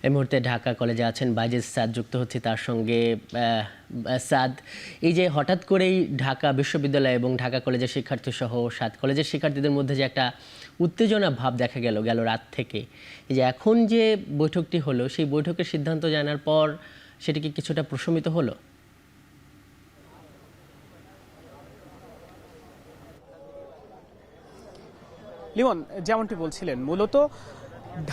এই মুহূর্তে ঢাকা কলেজে আছেন বাইজিদ সাদ, যুক্ত হচ্ছে তার সঙ্গে। সাদ, এই যে হঠাৎ করেই ঢাকা বিশ্ববিদ্যালয় এবং ঢাকা কলেজের শিক্ষার্থী সহ 7 কলেজের শিক্ষার্থীদের মধ্যে যে একটা উত্তেজনা ভাব দেখা গেল রাত থেকে, এই যে এখন যে বৈঠকটি হলো, সেই বৈঠকের সিদ্ধান্ত জানার পর সেটি কি কিছুটা প্রশমিত হলো? লিমন, যেমনটি বলছিলেন, মূলত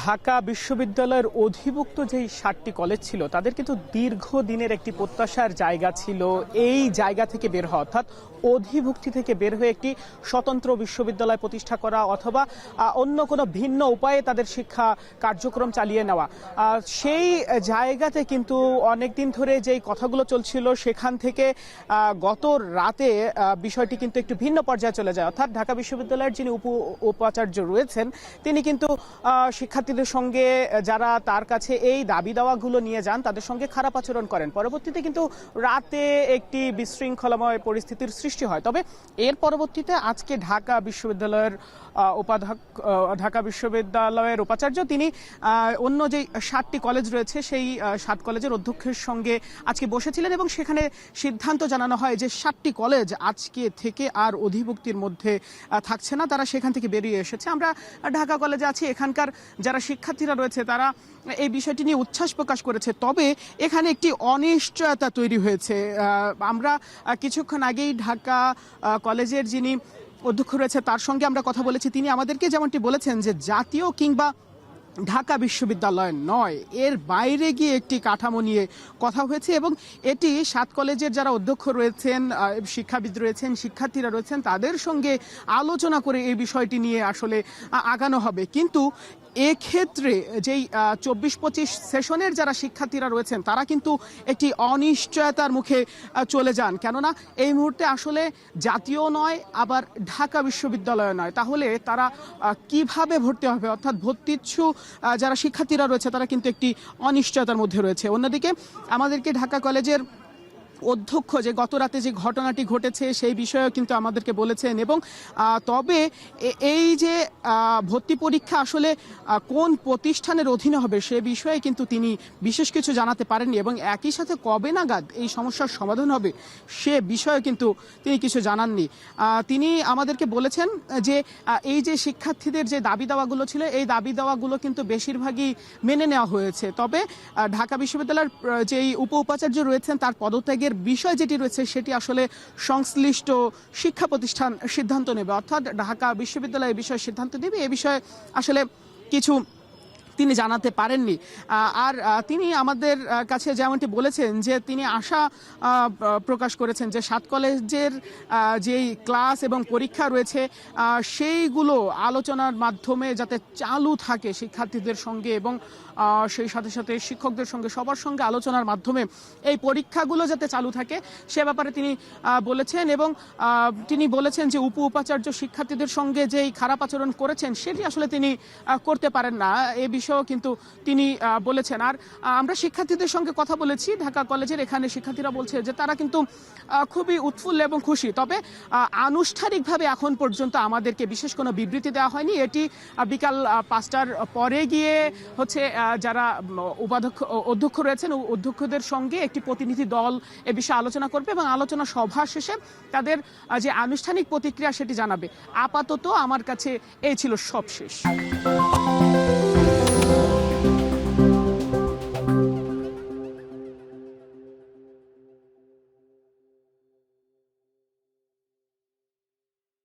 ঢাকা বিশ্ববিদ্যালয়ের অধিভুক্ত যেই 7টি কলেজ ছিল তাদের কিন্তু দীর্ঘদিনের একটি প্রত্যাশার জায়গা ছিল এই জায়গা থেকে বের হওয়া, অর্থাৎ অধিভুক্তি থেকে বের হয়ে একটি স্বতন্ত্র বিশ্ববিদ্যালয় প্রতিষ্ঠা করা অথবা অন্য কোনো ভিন্ন উপায়ে তাদের শিক্ষা কার্যক্রম চালিয়ে নেওয়া। সেই জায়গাতে কিন্তু অনেকদিন ধরে যেই কথাগুলো চলছিল সেখান থেকে গত রাতে বিষয়টি কিন্তু একটু ভিন্ন পর্যায়ে চলে যায়, অর্থাৎ ঢাকা বিশ্ববিদ্যালয়ের যিনি উপাচার্য রয়েছেন তিনি কিন্তু শিক্ষার্থীদের সঙ্গে যারা তার কাছে এই দাবি দাওয়াগুলো নিয়ে যান তাদের সঙ্গে খারাপ আচরণ করেন। পরবর্তীতে কিন্তু রাতে একটি বিশৃঙ্খলাময় পরিস্থিতির সৃষ্টি হয়। তবে এর পরবর্তীতে আজকে ঢাকা বিশ্ববিদ্যালয়ের উপাচার্য তিনি অন্য যে 7টি কলেজ রয়েছে সেই 7 কলেজের অধ্যক্ষের সঙ্গে আজকে বসেছিলেন এবং সেখানে সিদ্ধান্ত জানানো হয় যে 7টি কলেজ আজকে থেকে আর অধিভুক্তির মধ্যে থাকছে না, তারা সেখান থেকে বেরিয়ে এসেছে। আমরা ঢাকা কলেজে আছি, এখানকার যারা শিক্ষার্থীরা রয়েছে তারা এই বিষয়টি নিয়ে উচ্ছ্বাস প্রকাশ করেছে। তবে এখানে একটি অনিশ্চয়তা তৈরি হয়েছে। আমরা কিছুক্ষণ আগেই ঢাকা কলেজের যিনি অধ্যক্ষ রয়েছে তার সঙ্গে আমরা কথা বলেছি। তিনি আমাদেরকে যেমনটি বলেছেন যে জাতীয় কিংবা ঢাকা বিশ্ববিদ্যালয় নয়, এর বাইরে গিয়ে একটি কাঠামো নিয়ে কথা হয়েছে এবং এটি 7 কলেজের যারা অধ্যক্ষ রয়েছেন, শিক্ষাবিদ রয়েছেন, শিক্ষার্থীরা রয়েছেন তাদের সঙ্গে আলোচনা করে এই বিষয়টি নিয়ে আসলে আগানো হবে। কিন্তু এক্ষেত্রে যেই 24-25 সেশনের যারা শিক্ষার্থীরা রয়েছেন তারা কিন্তু একটি অনিশ্চয়তার মুখে চলে যান, কেননা এই মুহূর্তে আসলে জাতীয় নয় আবার ঢাকা বিশ্ববিদ্যালয় নয়, তাহলে তারা কিভাবে ভর্তি হবে, অর্থাৎ ভর্তিচ্ছু যারা শিক্ষার্থীরা রয়েছে তারা কিন্তু একটি অনিশ্চয়তার মধ্যে রয়েছে। অন্যদিকে আমাদেরকে ঢাকা কলেজের অধ্যক্ষ যে গত রাতে যে ঘটনাটি ঘটেছে সেই বিষয়েও কিন্তু আমাদেরকে বলেছেন এবং তবে এই যে ভর্তি পরীক্ষা আসলে কোন প্রতিষ্ঠানের অধীনে হবে সে বিষয়ে কিন্তু তিনি বিশেষ কিছু জানাতে পারেননি এবং একই সাথে কবে নাগাদ এই সমস্যার সমাধান হবে সে বিষয়ে কিন্তু তিনি কিছু জানাননি। তিনি আমাদেরকে বলেছেন যে এই যে শিক্ষার্থীদের যে দাবি দাওয়াগুলো ছিল এই দাবি দাওয়াগুলো কিন্তু বেশিরভাগই মেনে নেওয়া হয়েছে, তবে ঢাকা বিশ্ববিদ্যালয়ের যেই উপাচার্য রয়েছেন তার পদত্যাগের বিষয় যেটি রয়েছে সেটি আসলে সংশ্লিষ্ট শিক্ষা প্রতিষ্ঠান সিদ্ধান্ত নেবে, অর্থাৎ ঢাকা বিশ্ববিদ্যালয় এই বিষয়ে সিদ্ধান্ত নেবে। এ বিষয়ে আসলে কিছু তিনি জানাতে পারেননি। আর তিনি আমাদের কাছে যেমনটি বলেছেন যে তিনি আশা প্রকাশ করেছেন যে 7 কলেজের যেই ক্লাস এবং পরীক্ষা রয়েছে সেইগুলো আলোচনার মাধ্যমে যাতে চালু থাকে শিক্ষার্থীদের সঙ্গে এবং সেই সাথে সাথে শিক্ষকদের সঙ্গে সবার সঙ্গে আলোচনার মাধ্যমে এই পরীক্ষাগুলো যাতে চালু থাকে সে ব্যাপারে তিনি বলেছেন এবং তিনি বলেছেন যে উপাচার্য শিক্ষার্থীদের সঙ্গে যেই খারাপ আচরণ করেছেন সেটি আসলে তিনি করতে পারেন না, এ বিষয়েও কিন্তু তিনি বলেছেন। আর আমরা শিক্ষার্থীদের সঙ্গে কথা বলেছি ঢাকা কলেজের, এখানে শিক্ষার্থীরা বলছে যে তারা কিন্তু খুবই উৎফুল্ল এবং খুশি, তবে আনুষ্ঠানিকভাবে এখন পর্যন্ত আমাদেরকে বিশেষ কোনো বিবৃতি দেওয়া হয়নি। এটি বিকাল 5টার পরে গিয়ে হচ্ছে যারা অধ্যক্ষ রয়েছেন অধ্যক্ষদের সঙ্গে একটি প্রতিনিধি দল এ বিষয়ে আলোচনা করবে এবং আলোচনা সভা শেষে তাদের যে আনুষ্ঠানিক প্রতিক্রিয়া সেটি জানাবে। আপাতত আমার কাছে এই ছিল সব শেষ।